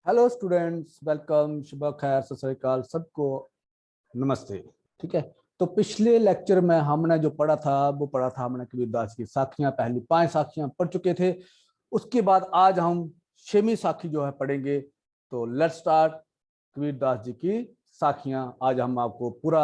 Hello students, welcome, सुबह खैर, सत श्री अकाल, सबको नमस्ते। ठीक है, तो पिछले लेक्चर में हमने जो पढ़ा था वो पढ़ा था हमने कबीरदास की साखियां, पहली 5 साखियां पढ़ चुके थे। उसके बाद आज हम 6वीं साखी जो है पढ़ेंगे। तो लेट्स स्टार्ट कबीरदास जी की साखियां। आज हम आपको पूरा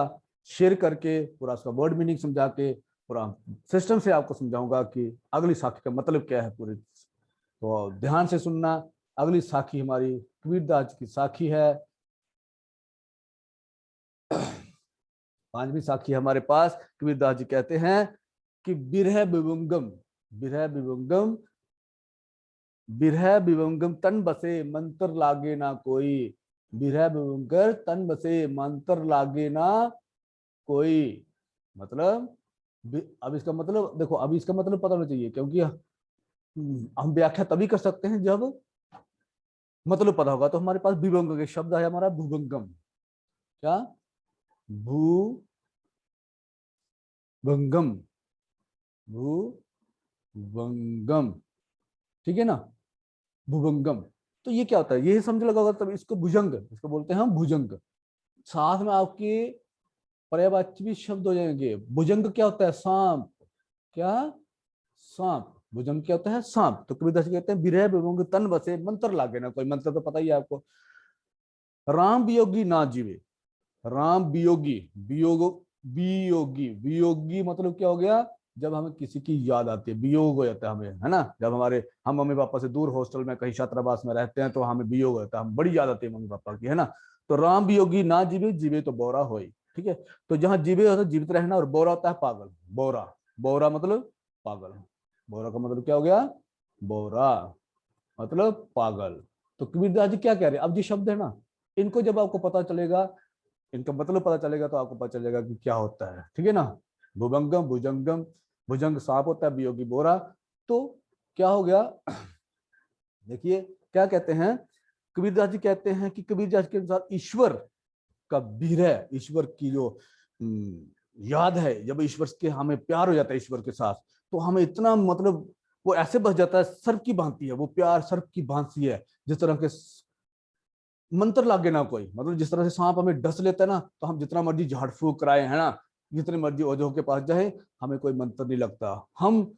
शेयर करके, पूरा उसका वर्ड मीनिंग समझा के, पूरा सिस्टम से आपको समझाऊंगा कि अगली साखी का मतलब क्या है पूरी। तो ध्यान से सुनना। अगली साखी हमारी कबीरदास की साखी है। 5वीं साखी हमारे पास। कबीरदास जी कहते हैं कि बिरह विभंगम, बिरह विभंगम, बिरह विभंगम तन बसे मंत्र लागे ना कोई। बिरह विभंगर तन बसे मंत्र लागे ना कोई। मतलब अब इसका मतलब देखो, अभी इसका मतलब पता होना चाहिए, क्योंकि हम व्याख्या तभी कर सकते हैं जब मतलब पता होगा। तो हमारे पास विभंग के शब्द है हमारा भूभंगम। क्या? भूभंगम, भूभंगम। ठीक है ना? भुभंगम। तो ये क्या होता है, ये समझ लगा होगा तब इसको भुजंग, इसको बोलते हैं हम भुजंग। साथ में आपके पर्यायवाची भी शब्द हो जाएंगे। भुजंग क्या होता है? सांप। क्या? सांप। भुजंग क्या होता है? सांप। तो कबीरदास जी कहते हैं बिरह विभंग तन बसे मंत्र लागे ना कोई। मंत्र तो पता ही है आपको। राम वियोगी ना जीवे। राम वियोगी, वियोग, वियोगी, वियोगी मतलब क्या हो गया? जब हमें किसी की याद आती है, वियोग हो जाता है हमें, है ना? जब हम मम्मी पापा से दूर हॉस्टल में कहीं छात्रावास में रहते हैं तो हमें वियोग होता है, हम बड़ी याद आती है मम्मी पापा की, है ना? तो राम वियोगी ना जीवे, जीवे तो बोरा होई। ठीक है, तो जहां जीवे होता है जीवित रहना, और बोरा होता है पागल। बोरा, बोरा मतलब पागल। बोरा का मतलब क्या हो गया? बोरा मतलब पागल। तो कबीरदास जी क्या कह रहे हैं? अब जी शब्द है ना, इनको जब आपको पता चलेगा, इनका मतलब पता चलेगा तो आपको पता चलेगा कि क्या होता है। ठीक है ना? भुभंगम, भुजंगम। भुजंग सांप होता है, वियोगी बोरा। तो क्या हो गया? देखिए क्या कहते हैं कबीरदास जी। कहते हैं कि कबीरदास के अनुसार ईश्वर का विरह, ईश्वर की जो याद है, जब ईश्वर के हमें प्यार हो जाता है ईश्वर के साथ, तो हमें इतना मतलब वो ऐसे बस जाता है, सर्प की भांति है वो प्यार, सर्प की भांति है। जिस तरह के मंत्र लागे ना कोई, मतलब जिस तरह से सांप हमें डस लेता है ना, तो हम जितना मर्जी झाड़ फूक कराए, है ना, जितने मर्जी ओझों के पास जाए, हमें कोई मंत्र नहीं लगता। हम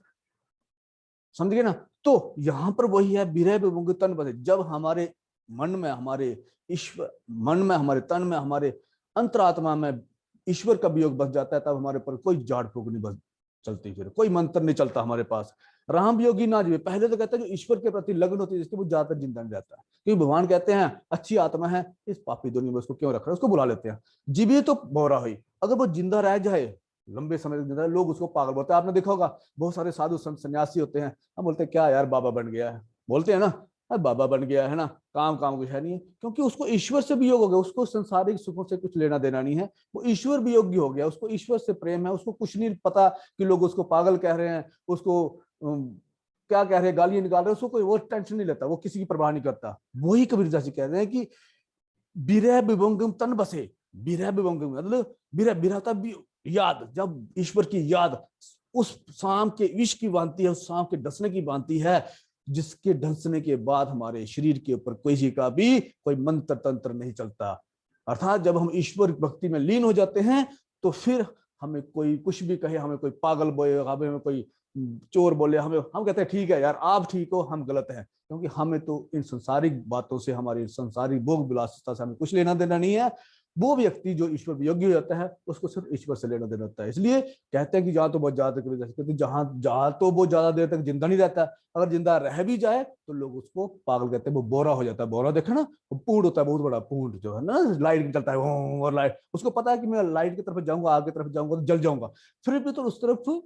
समझ गए ना? तो यहां पर वही है, विरह विभंग तन बसे। जब हमारे मन में, हमारे ईश्वर मन में, हमारे तन में, हमारे अंतरात्मा में ईश्वर का वियोग बस जाता है, तब हमारे पर कोई झाड़ फूक नहीं बस चलती, फिर कोई मंत्र नहीं चलता हमारे पास। राम वियोगी ना जीवे। पहले तो कहता है जो ईश्वर के प्रति लगन होती है जिसके, वो ज्यादातर जिंदा नहीं रहता है, क्योंकि भगवान कहते हैं अच्छी आत्मा है, इस पापी दुनिया में उसको क्यों रख रहे हैं, उसको बुला लेते हैं। जीवे तो बोरा हुई। अगर वो जिंदा रह जाए, लंबे समय तक जिंदा रहे, लोग उसको पागल बोलते हैं। आपने देखा होगा बहुत सारे साधु संत सन्यासी होते हैं, हम बोलते हैं क्या यार बाबा बन गया है, बोलते हैं ना, बाबा बन गया है ना, काम काम कुछ है नहीं है, क्योंकि उसको ईश्वर से वियोग हो गया, उसको संसारिक सुखों से कुछ लेना देना नहीं है, वो ईश्वर वियोगी हो गया, उसको ईश्वर से प्रेम है, उसको कुछ नहीं पता कि लोग उसको पागल कह रहे हैं, उसको क्या कह रहे हैं, गालियां निकाल रहे हैं, उसको कोई वो टेंशन नहीं लेता, वो किसी की परवाह नहीं करता। वही कबीरदास जी कह रहे हैं कि बिरह विभंगम तन बसे। बिरह विभंगम मतलब बिरह, बिरह था याद, जब ईश्वर की याद उस सांप के विष की भांति है, उस सांप के डसने की भांति है, जिसके डसने के बाद हमारे शरीर के ऊपर किसी का भी कोई मंत्र तंत्र नहीं चलता। अर्थात जब हम ईश्वर भक्ति में लीन हो जाते हैं, तो फिर हमें कोई कुछ भी कहे, हमें कोई पागल बोले, हमें कोई चोर बोले, हमें, हम कहते हैं ठीक है यार आप ठीक हो, हम गलत हैं, क्योंकि हमें तो इन संसारिक बातों से, हमारी संसारिक भोग विलासिता से हमें कुछ लेना देना नहीं है। वो व्यक्ति जो ईश्वर वियोगी हो जाता है, उसको सिर्फ ईश्वर से लेना देना होता है। इसलिए कहते हैं कि जहां तो बहुत ज्यादा तक, जहां जहां तो वो ज्यादा देर तक जिंदा नहीं रहता, अगर जिंदा रह भी जाए तो लोग उसको पागल कहते हैं, वो बोरा हो जाता है। बोरा देखा ना, वो पूंड होता है, बहुत बड़ा पूंड जो है ना, लाइट चलता है और लाइट, उसको पता है कि मैं लाइट की तरफ जाऊंगा, आग की तरफ जाऊंगा तो जल जाऊंगा, फिर भी तो उस तरफ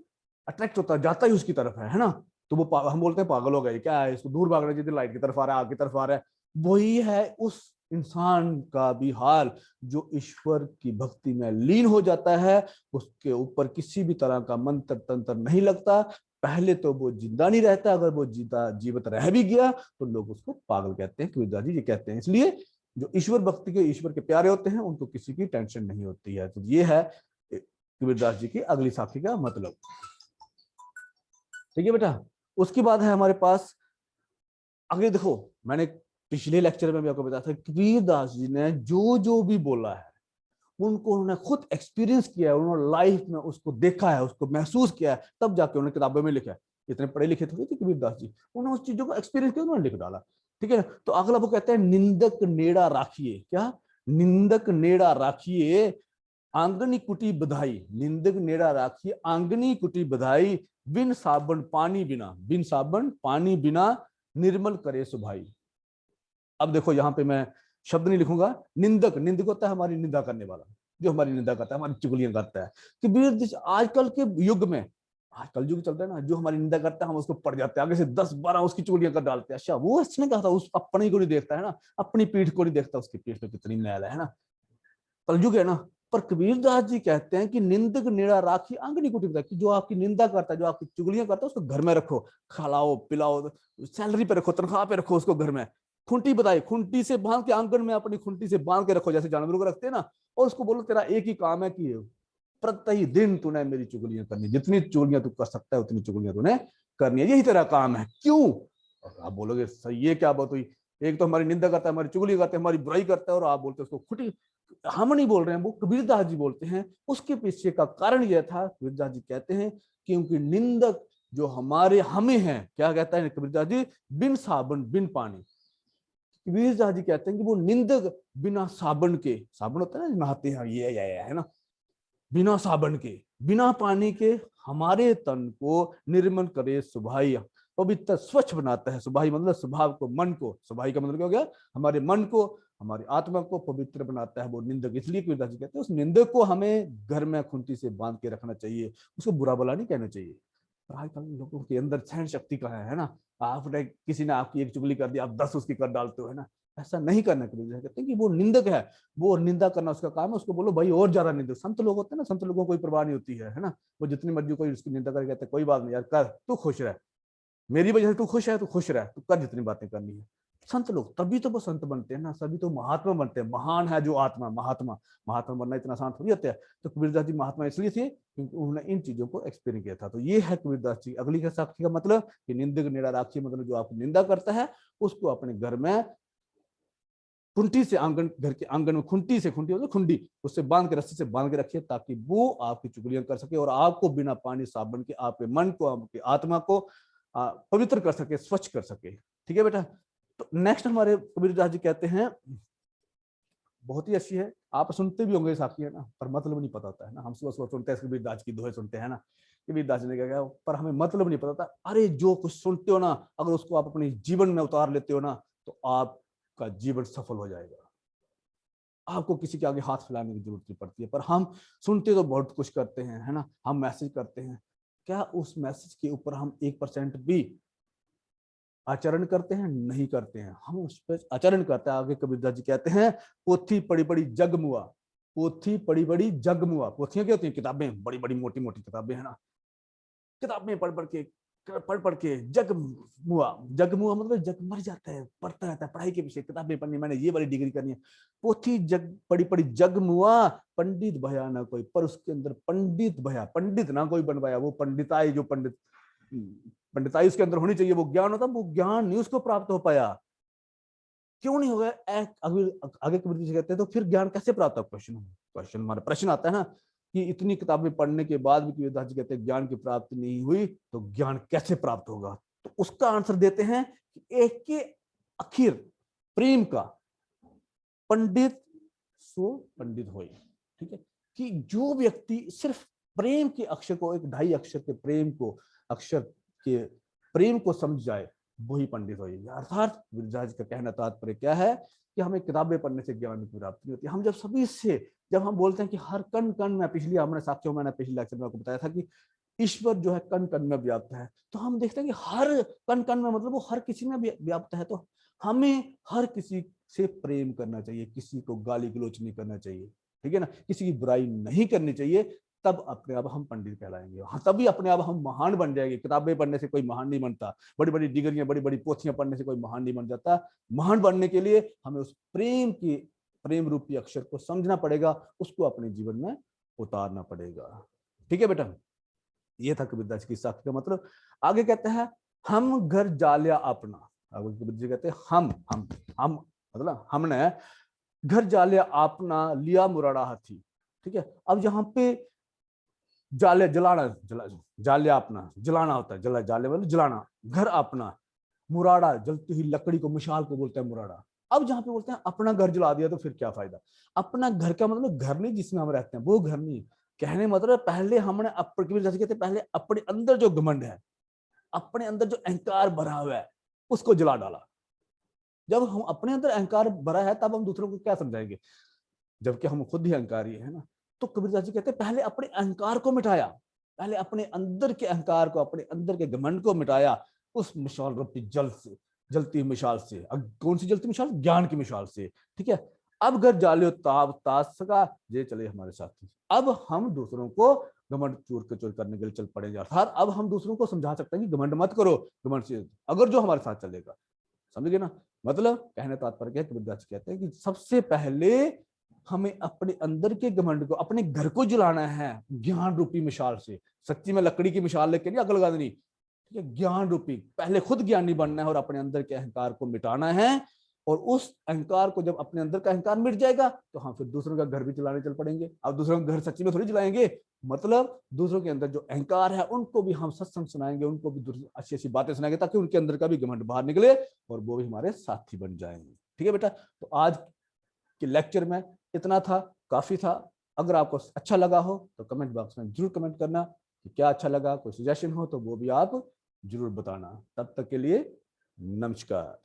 अट्रैक्ट होता है, जाता ही उसकी तरफ है ना? तो वो हम बोलते हैं पागल हो गए, क्या है इसको दूर भाग रहा है, जिधर लाइट की तरफ आ रहा है, आग की तरफ आ रहा है। वही है उस इंसान का भी हाल, जो ईश्वर की भक्ति में लीन हो जाता है, उसके ऊपर किसी भी तरह का मंत्र तंत्र नहीं लगता। पहले तो वो जिंदा नहीं रहता, अगर वो जिंदा जीवित रह भी गया तो लोग उसको पागल कहते हैं, कबीरदास जी ये कहते हैं। इसलिए जो ईश्वर भक्ति के, ईश्वर के प्यारे होते हैं, उनको किसी की टेंशन नहीं होती है। तो ये है कबीरदास जी की अगली साखी का मतलब। ठीक है बेटा? उसके बाद है हमारे पास, आगे देखो, मैंने पिछले लेक्चर में भी आपको बताया था, कबीरदास जी ने जो जो भी बोला है उनको उन्होंने खुद एक्सपीरियंस किया है, उन्होंने लाइफ में उसको देखा है, उसको महसूस किया है, तब जाके उन्होंने किताबों में लिखा है। इतने पढ़े लिखे थोड़े थे कबीरदास जी, उन्होंने उस चीजों को एक्सपीरियंस किया, उन्होंने लिख डाला। ठीक है ना। तो अगला वो कहते हैं निंदक नेड़ा राखिए। क्या? निंदक नेड़ा राखिए आंगनी कुटी बधाई। निंदक नेड़ा राखिए आंगनी कुटी बधाई, बिन साबन पानी बिना, बिन साबन पानी बिना निर्मल करे सुभाई। अब देखो यहाँ पे मैं शब्द नहीं लिखूंगा। निंदक, निंदक होता है हमारी निंदा करने वाला, जो हमारी निंदा करता है, हमारी चुगलियां करता है। कि आजकल के युग में, आजकल युग चल रहा है ना, जो हमारी निंदा करता है हम उसको पड़ जाते हैं, आगे से 10-12 उसकी चुगलियां कर डालते हैं। अच्छा वो इसने कहा था, उस अपने को नहीं देखता है ना, अपनी पीठ को नहीं देखता, उसकी पीठ पे कितनी मैल है ना। कलयुग है ना। पर कबीरदास जी कहते हैं कि निंदक नेड़ा राखी आंगनी कुटी बधाई, जो आपकी निंदा करता है, जो आपकी चुगलियां करता है, उसको घर में रखो, खिलाओ पिलाओ, सैलरी पे रखो, तनख्वाह पे रखो उसको घर में। खुंटी बधाई, खुंटी से बांध के आंगन में अपनी खुंटी से बांध के रखो, जैसे जानवरों को रखते हैं ना। और उसको बोलो तेरा एक ही काम है कि प्रति दिन तूने मेरी चुगलियां करनी, जितनी चुगलियां तू कर सकता है उतनी चुगलियां तूने करनी है, यही तेरा काम है। क्यों? और आप बोलोगे सही, ये क्या बात हुई? एक तो हमारी निंदा करता है, हमारी चुगली करता है, हमारी बुराई करता है, और आप बोलते हैं उसको खुटी। हम नहीं बोल रहे हैं, वो कबीरदास जी बोलते हैं। उसके पीछे का कारण यह था, कबीरदास जी कहते हैं क्योंकि निंदक जो हमारे हमें है, क्या कहता है कबीरदास जी, बिन साबुन बिन पानी। कबीरदास जी कहते हैं कि वो निंदक बिना साबुन के, साबुन होता है ना नहाते हैं, ये है ना, बिना साबुन के बिना पानी के हमारे तन को निर्मल करे सुभाई, पवित्र स्वच्छ बनाता है। सुभाई मतलब स्वभाव को, मन को, सुभाई का मतलब क्या हो गया, हमारे मन को, हमारी आत्मा को पवित्र बनाता है वो निंदक। इसलिए कबीरदास जी कहते हैं उस निंदक को हमें घर में खुंटी से बांध के रखना चाहिए, उसको बुरा भला नहीं कहना चाहिए। पर आजकल लोगों के अंदर सहन शक्ति कहाँ है ना। आपने किसी ने आपकी एक चुगली कर दी, आप 10 उसकी कर डालते हो, है ना। ऐसा नहीं करना। कबीरदास कहते हैं कि वो निंदक है, वो निंदा करना उसका काम है, उसको बोलो भाई और ज्यादा निंदा। संत लोग होते हैं ना, संत लोगों को कोई परवाह नहीं होती है ना। वो जितनी मर्जी कोई उसकी निंदा करके कहते हैं कोई बात नहीं यार, कर, तू खुश रह, मेरी वजह से तू खुश है, तू खुश रह, तू कर जितनी बातें करनी है। संत लोग, तभी तो वो संत बनते हैं ना, सभी तो महात्मा बनते हैं। महान है जो आत्मा, महात्मा, महात्मा बनना इतना आसान थोड़ी होता है। तो कबीरदास जी महात्मा इसलिए थे क्योंकि उन्होंने इन चीजों को एक्सपीरियंस किया था। तो ये है कबीरदास जी। अगली का साक्षी का मतलब कि निंदक नेड़ा राखी, मतलब जो आपकी निंदा करता है उसको अपने घर में खुंटी से, आंगन, घर के आंगन में खुंटी से, खुंटी होती खुंडी, उससे बांध के, रस्सी से बांध के रखिए, ताकि वो आपकी चुगलियां कर सके और आपको बिना पानी साबुन के आपके मन को, आपकी आत्मा को पवित्र कर सके, स्वच्छ कर सके। ठीक है बेटा। तो नेक्स्ट हमारे कबीरदास जी कहते हैं, बहुत ही अच्छी है, आप सुनते भी होंगे साथी, है ना, पर मतलब नहीं पता होता है ना। हम सुबह सुबह सुनते हैं कबीरदास की दोहे सुनते हैं ना, कबीरदास जी ने क्या, पर हमें मतलब नहीं पता था। अरे जो कुछ सुनते हो ना, अगर उसको आप अपने जीवन में उतार लेते हो ना, तो आपका जीवन सफल हो जाएगा। आपको किसी के आगे हाथ फैलाने की जरूरत नहीं पड़ती है। पर हम सुनते तो बहुत कुछ करते हैं, है ना, हम मैसेज करते हैं, क्या उस मैसेज के ऊपर हम 1% भी आचरण करते हैं? नहीं करते हैं। हम उस पर आचरण करते हैं। आगे कबीरदास जी कहते हैं, पोथी पड़ी बड़ी जगमुआ, पोथी पड़ी बड़ी जगमुआ। पोथियां क्या होती हैं? किताबें, बड़ी बड़ी मोटी मोटी किताबें, है ना। किताबें पढ़ पढ़ के जगमुआ, जगमुआ मतलब जग मर जाता है, पढ़ता रहता है, पढ़ाई के पीछे, किताबें पढ़नी, मैंने ये वाली डिग्री करनी है। पोथी जग पड़ी पड़ी जगमुआ, पंडित भया ना कोई। पर उसके अंदर पंडित भया, पंडित ना कोई बन पाया। वो पंडिताई, जो पंडिताई उसके अंदर होनी चाहिए, वो ज्ञान होता, वो ज्ञान नहीं उसको प्राप्त हो पाया। क्यों नहीं हो गया? आगे कबीर जी कहते हैं तो फिर ज्ञान कैसे प्राप्त हो? क्वेश्चन हमारा प्रश्न आता है ना, कि इतनी किताबें पढ़ने के बाद भी कबीरदास जी कहते हैं ज्ञान की प्राप्ति नहीं हुई, तो ज्ञान कैसे प्राप्त होगा? तो उसका आंसर देते हैं कि एक के आखिर प्रेम का, पंडित सो पंडित होए। ठीक है, कि जो व्यक्ति सिर्फ प्रेम के अक्षर को, एक 2.5 अक्षर के प्रेम को, अक्षर के प्रेम को समझ जाए, वही पंडित होए। अर्थात कबीरदास जी का कहना तात्पर्य क्या है कि हमें किताबें पढ़ने से ज्ञान की प्राप्ति नहीं होती। हम जब सभी से, जब हम बोलते हैं कि हर कण कण में, पिछली हमने साथियों, मैंने पिछले लेक्चर में आपको बताया था कि ईश्वर जो है कण कण में व्याप्त है, तो हम देखते हैं कि हर कण कण में, मतलब वो हर किसी में व्याप्त है। तो हमें हर किसी से प्रेम करना चाहिए, किसी को गाली गलौज नहीं करना चाहिए, ठीक है ना, किसी की बुराई नहीं करनी चाहिए। तब अपने आप हम पंडित कहलाएंगे। हाँ, तभी अपने आप हम महान बन जाएंगे। किताबें पढ़ने से कोई महान नहीं बनता, बड़ी बड़ी डिग्रियां, बड़ी बड़ी पोथियां पढ़ने से कोई महान नहीं बन जाता। महान बनने के लिए हमें उस प्रेम की, प्रेम रूपी अक्षर को समझना पड़ेगा, उसको अपने जीवन में उतारना पड़ेगा। ठीक है बेटा, ये था कबीरदास की साखी का मतलब। आगे कहते हैं, हम घर जालिया अपना। आगे कबीर जी कहते हैं हम हम मतलब हमने घर जाले आपना लिया मुराड़ा हाथी, ठीक है। अब यहाँ पे जाले जलाना, जाले अपना जलाना होता है, जाले मतलब जलाना, घर अपना, मुराड़ा जलती हुई लकड़ी को, मिसाल को बोलते हैं मुराड़ा। अब जहां पे बोलते हैं अपना घर जला दिया तो फिर क्या फायदा। अपना घर का मतलब घर नहीं जिसमें हम रहते हैं, वो घर नहीं। कहने मतलब पहले हमने अपने, जैसे कहते हैं पहले अपने अंदर जो घमंड है, अपने अंदर जो अहंकार भरा हुआ है, उसको जला डाला। जब हम अपने अंदर अहंकार भरा है तब हम दूसरों को क्या समझाएंगे, जबकि हम खुद ही अहंकारी है ना। तो कबीरदास जी कहते हैं पहले अपने अहंकार को मिटाया, पहले अपने अंदर के अहंकार को, अपने अंदर के घमंड को मिटाया उस मिसाल रूपी जल से, जलती मिसाल से। अब कौन सी जलती मिसाल, ज्ञान की मिसाल से, ठीक है। अब घर जालियो ताब ताज सका, ये चले हमारे साथी। अब हम दूसरों को घमंड चूर कचूर करने के लिए चल पड़ेंगे, अर्थात अब हम दूसरों को समझा सकते हैं कि घमंड मत करो, घमंड से अगर जो हमारे साथ चलेगा, समझ गए ना। मतलब कहने तात्पर्य क्या है, कबीरदास कहते हैं कि सबसे पहले हमें अपने अंदर के घमंड को, अपने घर को जलाना है ज्ञान रूपी मिसाल से। सच्ची में लकड़ी की मिसाल लेके नहीं, अकल लगा देनी, ठीक है। ज्ञान रूपी, पहले खुद ज्ञानी बनना है और अपने अंदर के अहंकार को मिटाना है। और उस अहंकार को, जब अपने अंदर का अहंकार मिट जाएगा तो हम फिर दूसरों का घर भी जलाने चल पड़ेंगे। अब दूसरों का घर सच्ची में थोड़ी जलाएंगे, मतलब दूसरों के अंदर जो अहंकार है उनको भी हम सत्संग सुनाएंगे, उनको भी अच्छी अच्छी बातें सुनाएंगे, ताकि उनके अंदर का भी घमंड बाहर निकले और वो भी हमारे साथी बन जाएंगे। ठीक है बेटा, तो आज के लेक्चर में इतना था, काफी था। अगर आपको अच्छा लगा हो तो कमेंट बॉक्स में जरूर कमेंट करना कि क्या अच्छा लगा, कोई सजेशन हो तो वो भी आप जरूर बताना। तब तक के लिए नमस्कार।